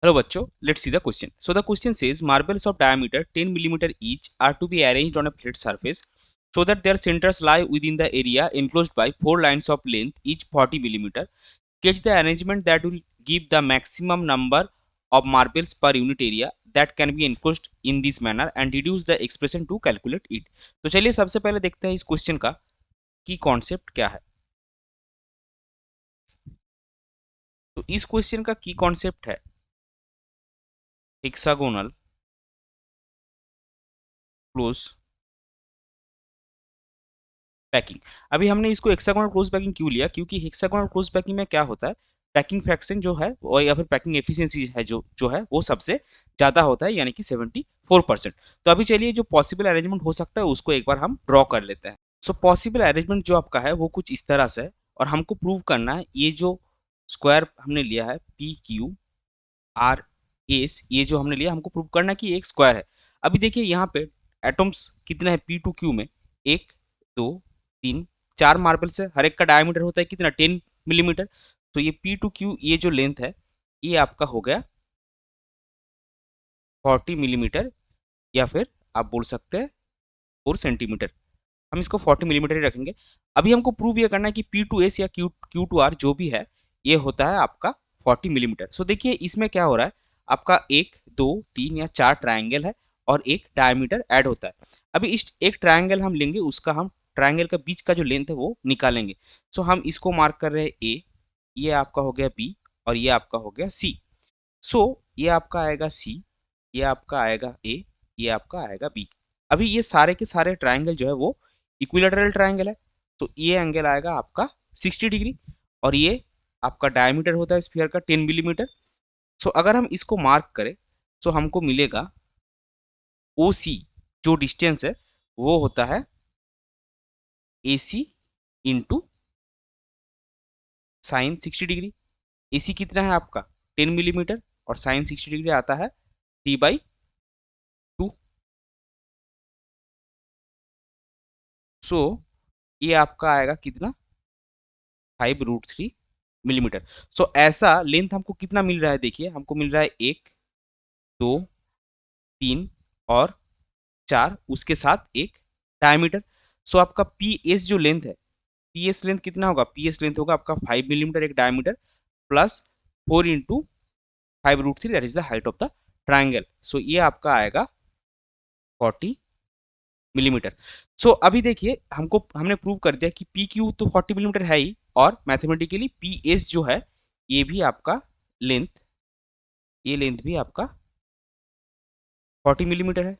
Hello bachcho, let's see the question. So the question says marbles of diameter 10 millimeter each are to be arranged on a flat surface so that their centers lie within the area enclosed by 4 lines of length each 40 millimeter. Sketch the arrangement that will give the maximum number of marbles per unit area that can be enclosed in this manner and reduce the expression to calculate it. तो चलिए सबसे पहले देखते हैं इस question का की concept क्या है। तो इस क्वेश्चन का की कॉन्सेप्ट है हेक्सागोनल क्लोज पैकिंग। अभी हमने इसको हेक्सागोनल क्लोज पैकिंग क्यों लिया, क्योंकि हेक्सागोनल क्लोज पैकिंग में क्या होता है, पैकिंग फ्रैक्शन जो है और या फिर पैकिंग एफिशिएंसी है जो है वो सबसे ज्यादा होता है, यानी कि 74%। तो अभी चलिए जो पॉसिबल अरेंजमेंट हो सकता है उसको एक बार हम ड्रॉ कर लेते हैं। सो पॉसिबल अरेंजमेंट जो आपका है वो कुछ इस तरह से है और हमको प्रूव करना है ये जो स्क्वायर हमने लिया है पी क्यू आर एस, ये जो हमने लिया हमको प्रूव करना है कि एक स्क्वायर है। अभी देखिए यहाँ पे एटम्स कितने हैं पी टू क्यू में, एक दो तीन चार मार्बल्स है, हर एक का डायमीटर होता है कितना 10 मिलीमीटर। तो ये पी टू क्यू ये जो लेंथ है ये आपका हो गया 40 मिलीमीटर, या फिर आप बोल सकते हैं 4 सेंटीमीटर। हम इसको 40 मिलीमीटर ही रखेंगे। अभी हमको प्रूव ये करना है कि पी टू एस या क्यू क्यू टू आर जो भी है ये होता है आपका 40 मिलीमीटर। सो देखिए इसमें क्या हो रहा है, आपका एक दो तीन या चार ट्राइंगल है और एक डायमीटर ऐड होता है। अभी इस एक ट्राइंगल हम लेंगे, उसका हम ट्राइंगल का बीच का जो लेंथ है वो निकालेंगे। सो हम इसको मार्क कर रहे हैं ए, ये आपका हो गया बी और ये आपका हो गया सी। सो ये आपका आएगा सी, ये आपका आएगा ए, ये आपका आएगा बी। अभी ये सारे के सारे ट्राइंगल जो है वो इक्विलेटरल ट्राइंगल है, तो ये एंगल आएगा आपका 60 डिग्री और ये आपका डायमीटर होता है स्फीयर का 10 मिलीमीटर। सो अगर हम इसको मार्क करें तो हमको मिलेगा ओ सी, जो डिस्टेंस है वो होता है ए सी इंटू साइन 60 डिग्री। ए सी कितना है आपका 10 मिलीमीटर और साइन 60 डिग्री आता है t/2। सो ये आपका आएगा कितना 5√3 मिलीमीटर। सो ऐसा लेंथ हमको कितना मिल रहा है, देखिए हमको मिल रहा है एक दो तीन और चार, उसके साथ एक डायमीटर। सो आपका पी एस जो लेंथ है, पी एस लेंथ कितना होगा, पी एस लेंथ होगा आपका 5 मिलीमीटर एक diameter plus 4 × 5√3, that is the height of the triangle. So ये आपका आएगा 40 मिलीमीटर। सो अभी देखिए हमको हमने प्रूव कर दिया कि पी क्यू तो 40 मिलीमीटर है ही, और मैथमेटिकली पी एस जो है ये भी आपका लेंथ, ये लेंथ भी आपका 40 मिलीमीटर है,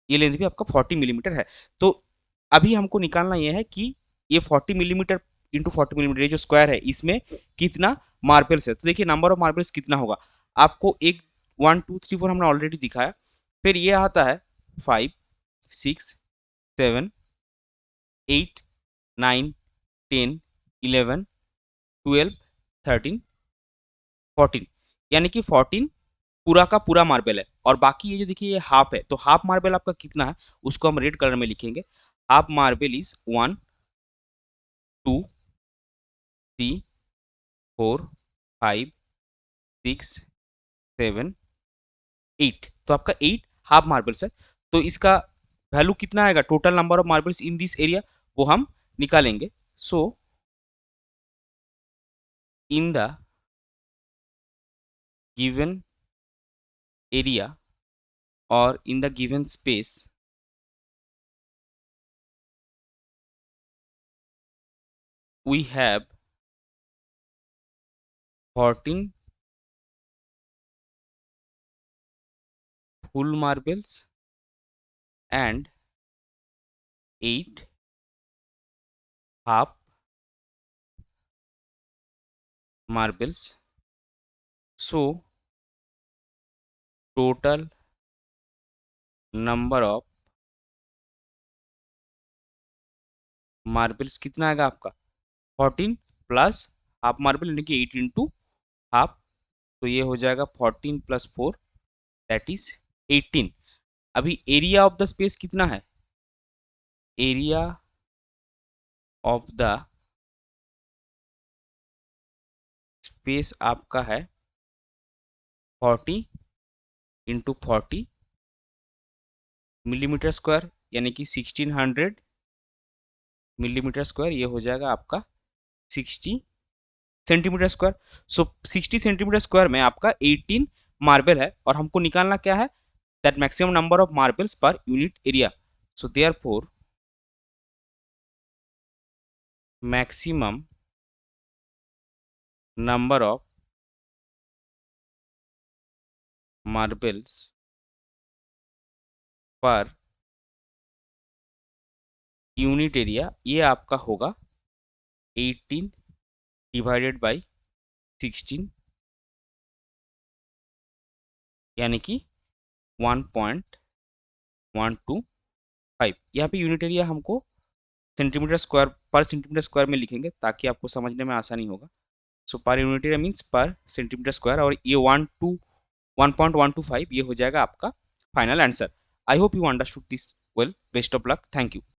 ये लेंथ भी आपका 40 मिलीमीटर है। तो अभी हमको निकालना यह है कि ये 40 मिलीमीटर इंटू 40 मिलीमीटर, ये जो स्क्वायर है इसमें कितना मार्बल्स है। तो देखिए नंबर ऑफ मार्बल्स कितना होगा, आपको एक 1 2 3 4 हमने ऑलरेडी दिखाया, फिर ये आता है 5 6 7 8 9 10 11 12 13 14, यानी कि 14 पूरा का पूरा मार्बल है। और बाकी ये जो देखिए ये हाफ है, तो हाफ मार्बल आपका कितना है उसको हम रेड कलर में लिखेंगे। Half marble is 1 2 3 4 5 6 7 8। तो आपका 8 हाफ मार्बल्स है। तो इसका वैल्यू कितना आएगा, total number of marbles in this area, वो हम निकालेंगे। सो इन द गिवन एरिया और in the given space we have 14 full marbles and 8 half marbles. So total number of marbles कितना आएगा आपका 14 प्लस हाफ मार्बल यानी कि 8 इंटू हाफ, तो ये हो जाएगा 14 प्लस 4 दैट इज 18। अभी एरिया ऑफ द स्पेस कितना है, एरिया ऑफ द स्पेस आपका है 40 इंटू 40 मिलीमीटर स्क्वायर, यानी कि 1600 मिलीमीटर स्क्वायर, ये हो जाएगा आपका 60 सेंटीमीटर स्क्वायर। सो 60 सेंटीमीटर स्क्वायर में आपका 18 मार्बल है, और हमको निकालना क्या है, that maximum number of marbles per unit area. So therefore maximum number of marbles per unit area, ये आपका होगा 18 डिवाइडेड बाई 16, यानी कि 1.125। यहाँ पे यूनिट एरिया हमको सेंटीमीटर स्क्वायर पर सेंटीमीटर स्क्वायर में लिखेंगे ताकि आपको समझने में आसानी होगा। सो पर यूनिट एरिया मीन्स पर सेंटीमीटर स्क्वायर, और ये 1.125 ये हो जाएगा आपका final answer. I hope you understood this well. Best of luck, thank you.